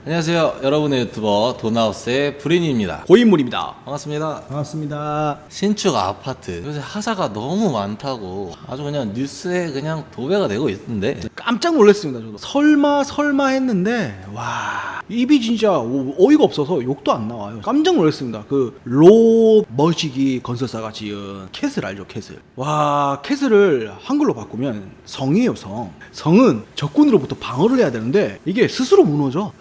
안녕하세요, 여러분의 유튜버 돈하우스의 브린입니다. 고인물입니다. 반갑습니다. 반갑습니다. 신축 아파트 요새 하자가 너무 많다고 아주 그냥 뉴스에 그냥 도배가 되고 있는데 깜짝 놀랐습니다. 저도 설마 했는데 와 입이 진짜 어이가 없어서 욕도 안 나와요. 깜짝 놀랐습니다. 그 로머시기 건설사가 지은 캐슬 알죠? 캐슬. 와 캐슬을 한글로 바꾸면 성이에요. 성은 적군으로부터 방어를 해야 되는데 이게 스스로 무너져.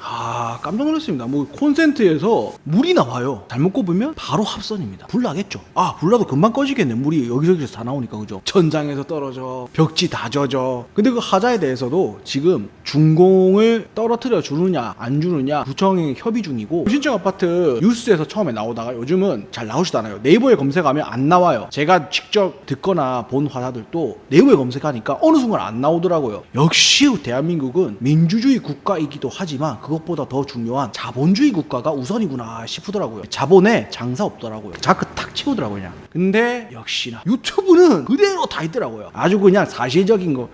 깜짝 놀랐습니다. 뭐 콘센트에서 물이 나와요. 잘못 꼽으면 바로 합선입니다. 불 나겠죠. 불 나도 금방 꺼지겠네. 물이 여기저기서 다 나오니까. 그죠? 천장에서 떨어져, 벽지 다 젖어. 근데 그 하자에 대해서도 지금 준공을 떨어뜨려 주느냐 안 주느냐 구청이 협의 중이고, 신축 아파트 뉴스에서 처음에 나오다가 요즘은 잘 나오지도 않아요. 네이버에 검색하면 안 나와요. 제가 직접 듣거나 본 화자들도 네이버에 검색하니까 어느 순간 안 나오더라고요. 역시 대한민국은 민주주의 국가이기도 하지만 그것보다 더 중요한 자본주의 국가가 우선이구나 싶더라고요. 자본에 장사 없더라고요. 자크 탁 치우더라고요 그냥. 근데 역시나 유튜브는 그대로 다 있더라고요. 아주 그냥 사실적인 거.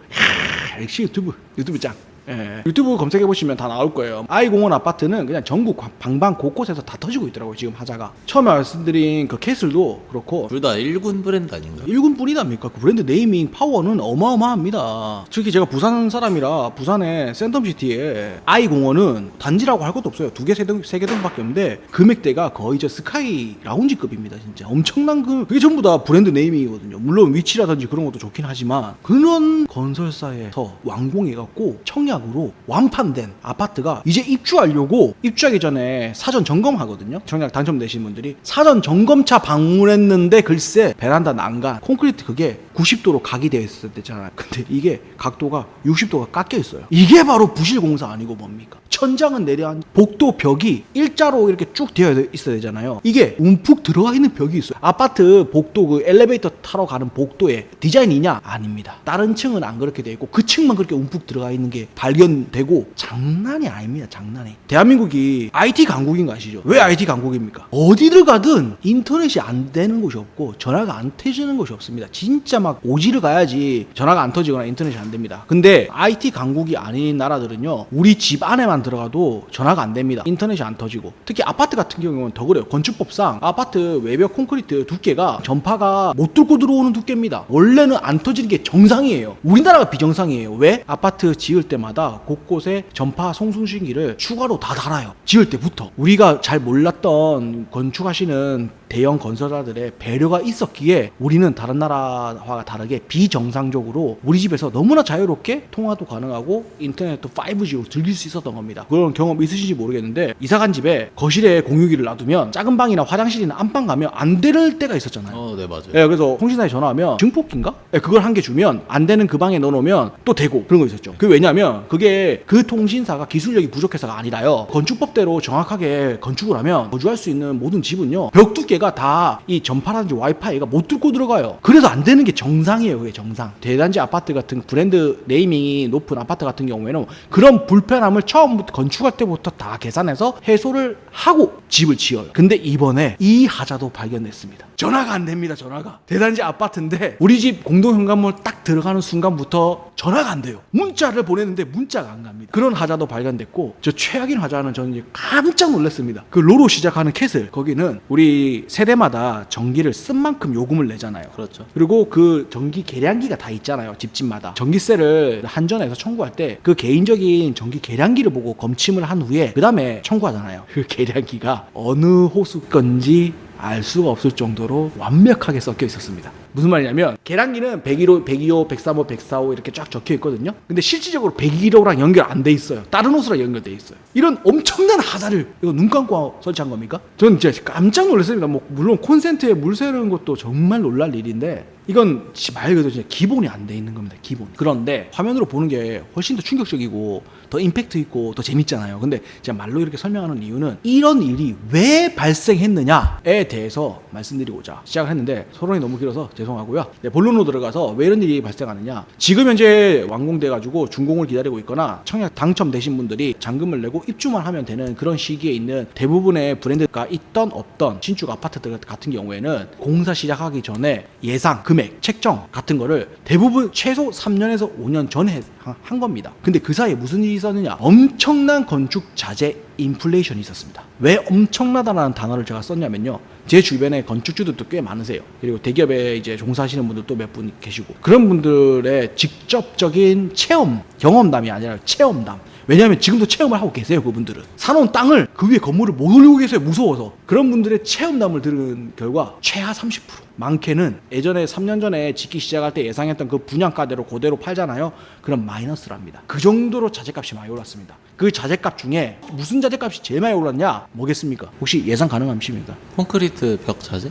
역시 유튜브 짱. 예. 유튜브 검색해보시면 다 나올 거예요. 아이공원 아파트는 그냥 전국 방방 곳곳에서 다 터지고 있더라고요. 지금 하자가. 처음에 말씀드린 그 캐슬도 그렇고 둘 다 1군 브랜드 아닌가요? 1군 뿐이답니까? 그 브랜드 네이밍 파워는 어마어마합니다. 특히 제가 부산 사람이라 부산의 센텀시티에 아이공원은 단지라고 할 것도 없어요. 2개, 3개 동밖에 없는데 금액대가 거의 저 스카이 라운지급입니다. 진짜 엄청난 그게 전부 다 브랜드 네이밍이거든요. 물론 위치라든지 그런 것도 좋긴 하지만 그런 건설사에서 완공해갖고 청약 으로 완판된 아파트가 이제 입주하려고, 입주하기 전에 사전 점검하거든요. 청약 당첨되신 분들이 사전 점검차 방문했는데 글쎄 베란다 난간 콘크리트 그게 90도로 각이 되어 있을 때잖아요. 근데 이게 각도가 60도가 깎여 있어요. 이게 바로 부실공사 아니고 뭡니까? 천장은 내려앉, 복도 벽이 일자로 이렇게 쭉 되어 있어야 되잖아요. 이게 움푹 들어가 있는 벽이 있어요. 아파트 복도 그 엘리베이터 타러 가는 복도에 디자인이냐? 아닙니다. 다른 층은 안 그렇게 되어 있고 그 층만 그렇게 움푹 들어가 있는 게 발견되고 장난이 아닙니다. 장난이. 대한민국이 IT 강국인 거 아시죠? 왜 IT 강국입니까? 어디를 가든 인터넷이 안 되는 곳이 없고 전화가 안 터지는 곳이 없습니다. 진짜 막 오지를 가야지 전화가 안 터지거나 인터넷이 안 됩니다. 근데 IT 강국이 아닌 나라들은요, 우리 집 안에만 들어가도 전화가 안 됩니다. 인터넷이 안 터지고. 특히 아파트 같은 경우는 더 그래요. 건축법상 아파트 외벽 콘크리트 두께가 전파가 못 뚫고 들어오는 두께입니다. 원래는 안 터지는 게 정상이에요. 우리나라가 비정상이에요. 왜? 아파트 지을 때마다 곳곳에 전파 송수신기를 추가로 다 달아요. 지을 때부터. 우리가 잘 몰랐던 건축하시는 대형 건설사들의 배려가 있었기에 우리는 다른 나라와 다르게 비정상적으로 우리 집에서 너무나 자유롭게 통화도 가능하고 인터넷도 5G로 즐길 수 있었던 겁니다. 그런 경험 있으신지 모르겠는데, 이사간 집에 거실에 공유기를 놔두면 작은 방이나 화장실이나 안방 가면 안 되는 때가 있었잖아요. 네, 맞아요. 네, 그래서 통신사에 전화하면 증폭기인가? 네, 그걸 한 개 주면 안 되는 그 방에 넣어놓으면 또 되고 그런 거 있었죠. 그 왜냐면 그게 그 통신사가 기술력이 부족해서가 아니라요, 건축법대로 정확하게 건축을 하면 거주할 수 있는 모든 집은요, 벽 두께가 다 이 전파라든지 와이파이가 못 뚫고 들어가요. 그래서 안 되는 게 정상이에요. 그게 정상. 대단지 아파트 같은 브랜드 네이밍이 높은 아파트 같은 경우에는 그런 불편함을 처음부터 건축할 때부터 다 계산해서 해소를 하고 집을 지어요. 근데 이번에 이 하자도 발견됐습니다. 전화가 안 됩니다. 전화가. 대단지 아파트인데 우리 집 공동 현관문 딱 들어가는 순간부터 전화가 안 돼요. 문자를 보냈는데 문자가 안 갑니다. 그런 하자도 발견됐고, 저 최악인 하자는 저는 이제 깜짝 놀랐습니다. 그 로로 시작하는 캐슬, 거기는 우리 세대마다 전기를 쓴 만큼 요금을 내잖아요. 그렇죠. 그리고 그 전기 계량기가 다 있잖아요. 집집마다. 전기세를 한전에서 청구할 때 그 개인적인 전기 계량기를 보고 검침을 한 후에 그 다음에 청구하잖아요. 그 계량기가 어느 호수 건지 알 수가 없을 정도로 완벽하게 섞여 있었습니다. 무슨 말이냐면 계량기는 101호, 102호, 103호, 104호 이렇게 쫙 적혀 있거든요. 근데 실질적으로 101호랑 연결 안 돼 있어요. 다른 호수랑 연결돼 있어요. 이런 엄청난 하자를 이거 눈 감고 설치한 겁니까? 저는 진짜 깜짝 놀랐습니다. 뭐 물론 콘센트에 물 새는 것도 정말 놀랄 일인데 이건 말 그대로 진짜 기본이 안 돼 있는 겁니다. 기본. 그런데 화면으로 보는 게 훨씬 더 충격적이고 더 임팩트 있고 더 재밌잖아요. 근데 제가 말로 이렇게 설명하는 이유는 이런 일이 왜 발생했느냐에 대해서 말씀드리고자 시작을 했는데 서론이 너무 길어서 죄송하고요. 네, 본론으로 들어가서 왜 이런 일이 발생하느냐. 지금 현재 완공돼가지고 준공을 기다리고 있거나 청약 당첨되신 분들이 잔금을 내고 입주만 하면 되는 그런 시기에 있는 대부분의 브랜드가 있던 없던 신축 아파트들 같은 경우에는 공사 시작하기 전에 예상 금액 책정 같은 거를 대부분 최소 3년에서 5년 전에 한 겁니다. 근데 그 사이에 무슨 일이 있었느냐. 엄청난 건축 자재 인플레이션이 있었습니다. 왜 엄청나다라는 단어를 제가 썼냐면요. 제 주변에 건축주들도 꽤 많으세요. 그리고 대기업에 이제 종사하시는 분들도 몇 분 계시고 그런 분들의 직접적인 체험, 경험담이 아니라 체험담. 왜냐하면 지금도 체험을 하고 계세요. 그분들은 사놓은 땅을 그 위에 건물을 못 올리고 계세요. 무서워서. 그런 분들의 체험담을 들은 결과 최하 30%, 많게는 예전에 3년 전에 짓기 시작할 때 예상했던 그 분양가대로 그대로 팔잖아요. 그럼 마이너스랍니다. 그 정도로 자재값이 많이 올랐습니다. 그 자재값 중에 무슨 자재값이 제일 많이 올랐냐? 뭐겠습니까? 혹시 예상 가능하십니까? 콘크리트 벽 자재?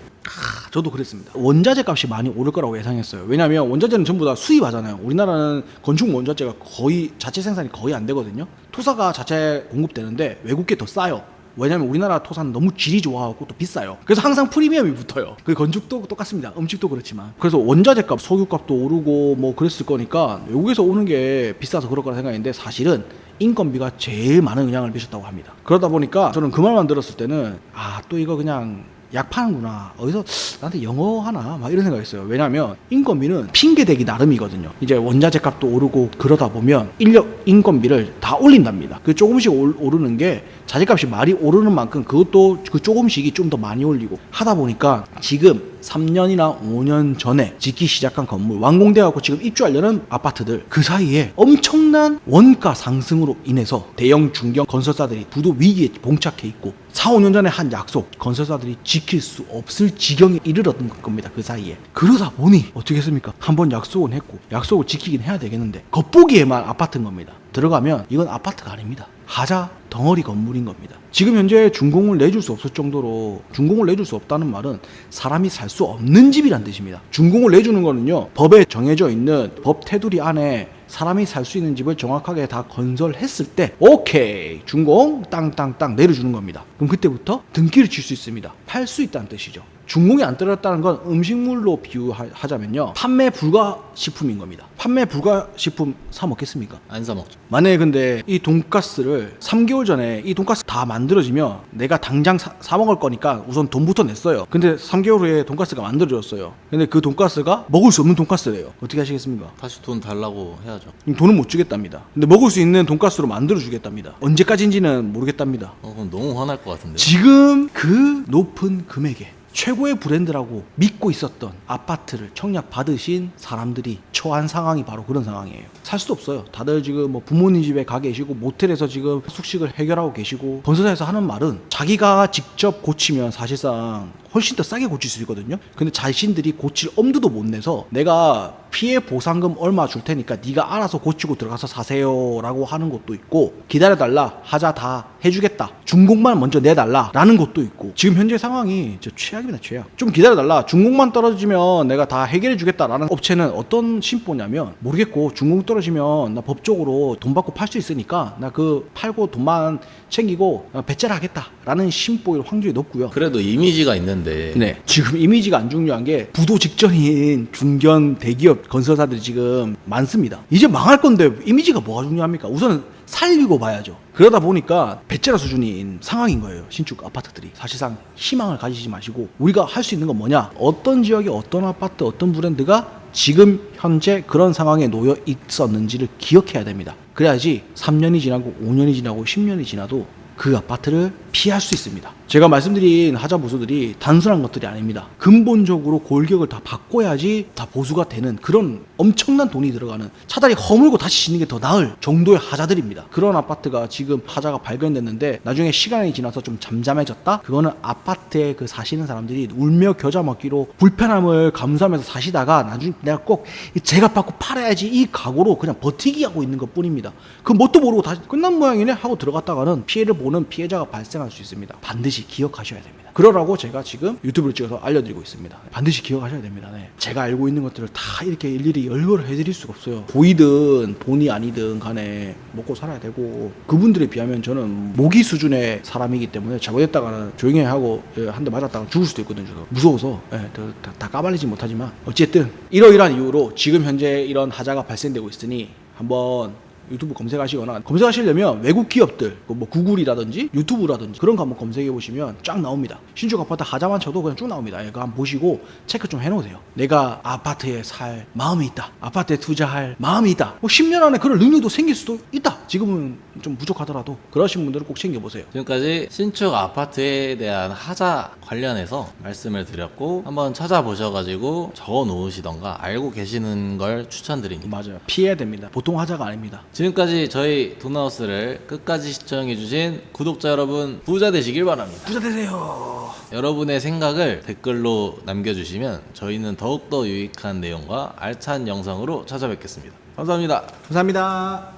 저도 그랬습니다. 원자재 값이 많이 오를 거라고 예상했어요. 왜냐하면 원자재는 전부 다 수입하잖아요. 우리나라는 건축 원자재가 거의 자체 생산이 거의 안 되거든요. 토사가 자체 공급되는데 외국계 더 싸요. 왜냐면 우리나라 토사는 너무 질이 좋아하고 또 비싸요. 그래서 항상 프리미엄이 붙어요. 그 건축도 똑같습니다. 음식도 그렇지만. 그래서 원자재값, 석유값도 오르고 뭐 그랬을 거니까 외국에서 오는 게 비싸서 그럴 거라 생각했는데 사실은 인건비가 제일 많은 영향을 미쳤다고 합니다. 그러다 보니까 저는 그 말만 들었을 때는 또 이거 그냥 약 파는구나. 어디서 나한테 영어 하나? 막 이런 생각했어요. 왜냐하면 인건비는 핑계대기 나름이거든요. 이제 원자재 값도 오르고 그러다 보면 인력 인건비를 다 올린답니다. 그 조금씩 오르는 게 자재값이 많이 오르는 만큼 그것도 그 조금씩이 좀 더 많이 올리고 하다 보니까 지금 3년이나 5년 전에 짓기 시작한 건물 완공돼갖고 지금 입주하려는 아파트들 그 사이에 엄청난 원가 상승으로 인해서 대형 중견 건설사들이 부도 위기에 봉착해 있고 4, 5년 전에 한 약속 건설사들이 지킬 수 없을 지경에 이르렀던 겁니다. 그 사이에. 그러다 보니 어떻게 했습니까? 한번 약속은 했고 약속을 지키긴 해야 되겠는데 겉보기에만 아파트인 겁니다. 들어가면 이건 아파트가 아닙니다. 하자 덩어리 건물인 겁니다. 지금 현재 준공을 내줄 수 없을 정도로 준공을 내줄 수 없다는 말은 사람이 살 수 없는 집이란 뜻입니다. 준공을 내주는 거는요. 법에 정해져 있는 법 테두리 안에 사람이 살 수 있는 집을 정확하게 다 건설했을 때 오케이 준공 땅땅땅 내려주는 겁니다. 그럼 그때부터 등기를 칠 수 있습니다. 팔 수 있다는 뜻이죠. 준공이 안 떨어졌다는 건 음식물로 비유하자면요. 판매 불가 식품인 겁니다. 판매 불가 식품 사 먹겠습니까? 안 사 먹죠. 만약에 근데 이 돈가스를 3개월 전에 이 돈가스 다 만들어지면 내가 당장 사 먹을 거니까 우선 돈부터 냈어요. 근데 3개월 후에 돈가스가 만들어졌어요. 근데 그 돈가스가 먹을 수 없는 돈가스래요. 어떻게 하시겠습니까? 다시 돈 달라고 해야죠. 돈은 못 주겠답니다. 근데 먹을 수 있는 돈가스로 만들어 주겠답니다. 언제까지인지는 모르겠답니다. 그럼 너무 화날 것 같은데. 지금 그 높은 금액에 최고의 브랜드라고 믿고 있었던 아파트를 청약 받으신 사람들이 처한 상황이 바로 그런 상황이에요. 살 수도 없어요. 다들 지금 뭐 부모님 집에 가 계시고 모텔에서 지금 숙식을 해결하고 계시고 건설사에서 하는 말은 자기가 직접 고치면 사실상 훨씬 더 싸게 고칠 수 있거든요. 근데 자신들이 고칠 엄두도 못 내서 내가 피해 보상금 얼마 줄 테니까 네가 알아서 고치고 들어가서 사세요라고 하는 것도 있고 기다려달라 하자 다 해주겠다 준공만 먼저 내달라라는 것도 있고 지금 현재 상황이 최악입니다. 최악. 좀 기다려달라 준공만 떨어지면 내가 다 해결해주겠다라는 업체는 어떤 심보냐면 모르겠고 준공 떨어지면 나 법적으로 돈 받고 팔 수 있으니까 나 그 팔고 돈만 챙기고 배째라 하겠다라는 심보일 확률이 높고요. 그래도 이미지가 있는데. 네. 지금 이미지가 안 중요한 게 부도 직전인 중견 대기업 건설사들이 지금 많습니다. 이제 망할 건데 이미지가 뭐가 중요합니까? 우선 살리고 봐야죠. 그러다 보니까 배째라 수준인 상황인 거예요. 신축 아파트들이. 사실상 희망을 가지지 마시고 우리가 할 수 있는 건 뭐냐? 어떤 지역에 어떤 아파트 어떤 브랜드가 지금 현재 그런 상황에 놓여 있었는지를 기억해야 됩니다. 그래야지 3년이 지나고 5년이 지나고 10년이 지나도 그 아파트를 피할 수 있습니다. 제가 말씀드린 하자 보수들이 단순한 것들이 아닙니다. 근본적으로 골격을 다 바꿔야지 다 보수가 되는 그런 엄청난 돈이 들어가는 차라리 허물고 다시 짓는 게 더 나을 정도의 하자들입니다. 그런 아파트가 지금 하자가 발견됐는데 나중에 시간이 지나서 좀 잠잠해졌다? 그거는 아파트에 그 사시는 사람들이 울며 겨자 먹기로 불편함을 감수하면서 사시다가 나중에 내가 꼭 제값 받고 팔아야지 이 각오로 그냥 버티기 하고 있는 것 뿐입니다. 그 뭣도 모르고 다시 끝난 모양이네 하고 들어갔다가는 피해를 보는 피해자가 발생할 수 있습니다. 반드시 기억하셔야 됩니다. 그러라고 제가 지금 유튜브를 찍어서 알려드리고 있습니다. 반드시 기억하셔야 됩니다. 네. 제가 알고 있는 것들을 다 이렇게 일일이 열거를 해드릴 수가 없어요. 보이든 본이 아니든 간에 먹고 살아야 되고 그분들에 비하면 저는 모기 수준의 사람이기 때문에 잘못했다가는 조용히 하고 한 대 맞았다가 죽을 수도 있거든요. 저도. 무서워서 다 까발리지 못하지만 어쨌든 이러이러한 이유로 지금 현재 이런 하자가 발생되고 있으니 한번 유튜브 검색하시거나 검색하시려면 외국 기업들 뭐 구글이라든지 유튜브라든지 그런 거 한번 검색해 보시면 쫙 나옵니다. 신축 아파트 하자만 쳐도 그냥 쭉 나옵니다. 이거 한번 보시고 체크 좀 해놓으세요. 내가 아파트에 살 마음이 있다. 아파트에 투자할 마음이 있다. 뭐 10년 안에 그럴 능력도 생길 수도 있다. 지금은 좀 부족하더라도 그러신 분들은 꼭 챙겨보세요. 지금까지 신축 아파트에 대한 하자 관련해서 말씀을 드렸고 한번 찾아보셔가지고 적어 놓으시던가 알고 계시는 걸 추천드립니다. 맞아요. 피해야 됩니다. 보통 하자가 아닙니다. 지금까지 저희 돈하우스를 끝까지 시청해주신 구독자 여러분 부자 되시길 바랍니다. 부자 되세요. 여러분의 생각을 댓글로 남겨주시면 저희는 더욱더 유익한 내용과 알찬 영상으로 찾아뵙겠습니다. 감사합니다. 감사합니다.